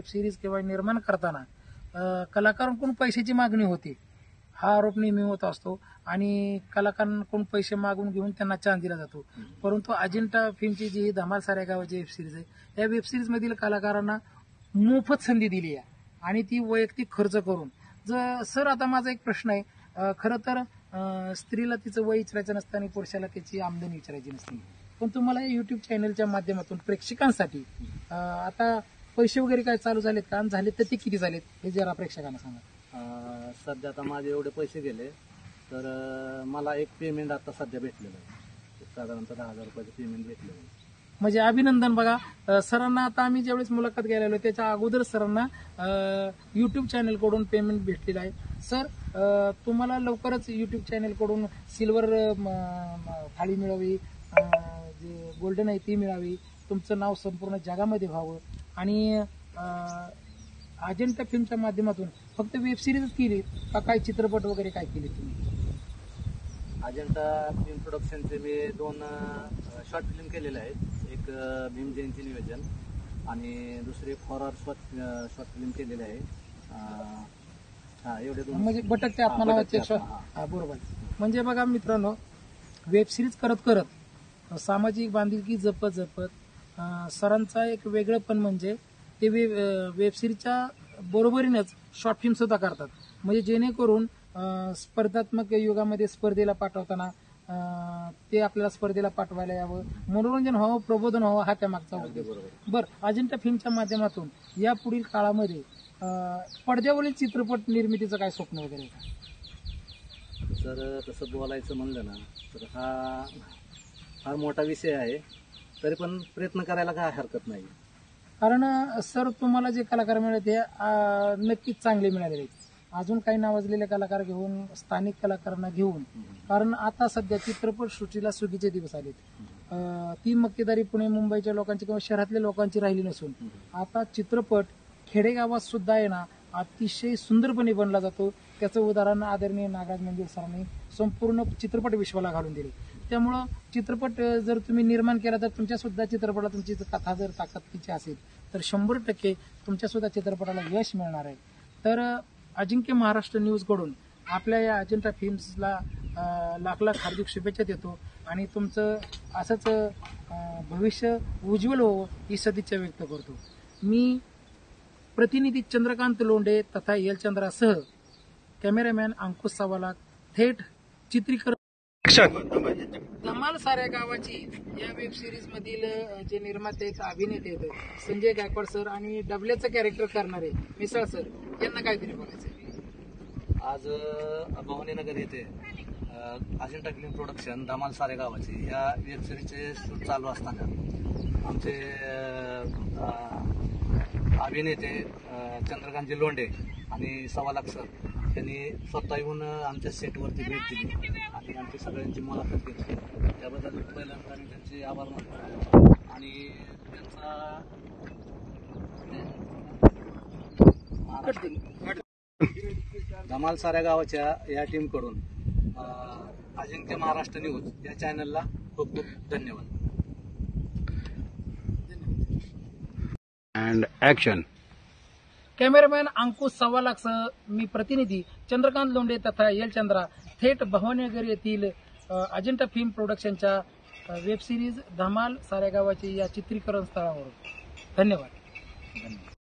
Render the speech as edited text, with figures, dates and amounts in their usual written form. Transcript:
Series किंवा निर्माण करताना कलाकारांकडून पैशाची मागणी होती, हा आरोप नेहमी होत असतो आणि कलाकारांकडून पैसे मागून घेऊन त्यांना चान्स दिला जातो. परंतु अजिंठा फिल्मची जी धमाल साऱ्या गावाची वेब सिरीज आहे, या वेब सिरीज मधील कलाकारांना मोफत संधी दिली आहे आणि ती वैयक्तिक खर्च करून. सर आता माझा एक प्रश्न आहे, खरं तर स्त्रीला तिचं वय विचारायचं नसतं आणि पुरुषाला त्याची आमदनी विचारायची नसते, पण तुम्हाला युट्यूब चॅनलच्या माध्यमातून प्रेक्षकांसाठी आता पैसे वगैरे काय चालू झालेत का, झाले तर ते किती झालेत हे जरा प्रेक्षकांना सांगा. सध्या आता माझे एवढे पैसे गेले तर मला एक पेमेंट आता सध्या भेटलेलं आहे, साधारणतः 10,000 रुपयाचं पेमेंट भेटलेलं आहे. म्हणजे अभिनंदन. बघा सरांना आता आम्ही ज्यावेळेस मुलाखत घ्यायला आलो त्याच्या अगोदर सरांना युट्यूब चॅनल कडून पेमेंट भेटलेलं आहे. सर तुम्हाला लवकरच युट्यूब चॅनल कडून सिल्वर थाळी मिळावी, जे गोल्डन आहे ती मिळावी, तुमचं नाव संपूर्ण जगामध्ये व्हावं आणि अजिंठा फिल्मच्या माध्यमातून फक्त वेब सिरीज केली का काय चित्रपट वगैरे काय केले तुम्ही? अजिंठा फिल्म प्रोडक्शनचे मी 2 शॉर्ट फिल्म केलेले आहेत. एक भीम जयंती नियोजन आणि दुसरे हॉरर शॉर्ट फिल्म केलेले आहे. एवढे 2 म्हणजे भटकते आत्मा नावाचे बरोबर. म्हणजे बघा मित्रांनो, वेब सिरीज करत करत सामाजिक बांधिलकी जपत जपत सरांचा एक वेगळंपण म्हणजे ते वेब सिरीजच्या बरोबरीनंच शॉर्ट फिल्म सुद्धा करतात, म्हणजे जेणेकरून स्पर्धात्मक युगामध्ये स्पर्धेला पाठवताना ते आपल्याला स्पर्धेला पाठवायला यावं, मनोरंजन व्हावं, प्रबोधन व्हावं, हा त्या मागचा उद्देश. बरं, अजिंठा फिल्मच्या माध्यमातून या पुढील काळामध्ये पडद्यावरील चित्रपट निर्मितीचं काय स्वप्न वगैरे आहे का? जर तसं बोलायचं म्हणलं ना तर हा फार मोठा विषय आहे, तरी पण प्रयत्न करायला काय हरकत नाही. कारण सर तुम्हाला जे कलाकार मिळाले ते नक्कीच चांगले मिळालेले आहेत. अजून काही नावाजलेले कलाकार घेऊन, स्थानिक कलाकारांना घेऊन, कारण आता सध्या चित्रपट सृष्टीला सुगीचे दिवस आलेत. ती मक्तेदारी पुणे मुंबईच्या लोकांची किंवा शहरातल्या लोकांची राहिली नसून आता चित्रपट खेडेगावात सुद्धा आहे ना अतिशय सुंदरपणे बनला जातो. त्याचं उदाहरण आदरणीय नागराज मंदिर सरांनी संपूर्ण चित्रपट विश्वाला घालून दिले. त्यामुळं चित्रपट जर तुम्ही निर्माण केला तर तुमच्या सुद्धा चित्रपटाला तुमची कथा जर ताकदीची असेल तर 100% तुमच्या सुद्धा चित्रपटाला यश मिळणार आहे. तर अजिंक्य महाराष्ट्र न्यूज कडून आपल्या या अजिंठा फिल्म्सला लाख लाख हार्दिक शुभेच्छा देतो आणि तुमचं असंच भविष्य उज्ज्वल होवं ही सदिच्छा व्यक्त करतो. मी प्रतिनिधी चंद्रकांत लोंढे तथा येलचंद्रासह कॅमेरामॅन अंकुश सवालाख, थेट चित्रीकरण धमाल साऱ्या गावाची या वेब सिरीज मधील जे निर्माते आहेत, अभिनेते आहेत, संजय गायकवाड सर आणि डबल्याचं कॅरेक्टर करणारे मिसळ सर, यांना काहीतरी बोलायचं. आज भवानीनगर येथे अजिंठा फिल्म प्रोडक्शन धमाल साऱ्या गावाची या वेब सिरीजचे शूट चालू असताना आमचे अभिनेते चंद्रकांतजी लोंढे आणि सवालाख सर त्यांनी स्वतः येऊन आमच्या सेटवरती भेट दिली आणि आमची सगळ्यांची मुलाखत घेतली. त्याबद्दल पहिल्यांदा मी त्यांचे आभार मानतो आणि त्यांचा धमाल साऱ्या गावाच्या या टीमकडून अजिंक्य महाराष्ट्र न्यूज या चॅनलला खूप खूप धन्यवाद. And action. कॅमेरामॅन अंकुश सवालाखसह मी प्रतिनिधी चंद्रकांत लोंढे तथा येलचंद्रा, थेट भवानीनगर येथील अजिंठा फिल्म प्रोडक्शनच्या वेब सिरीज धमाल साऱ्या गावाची या चित्रीकरण स्थळावरून. धन्यवाद.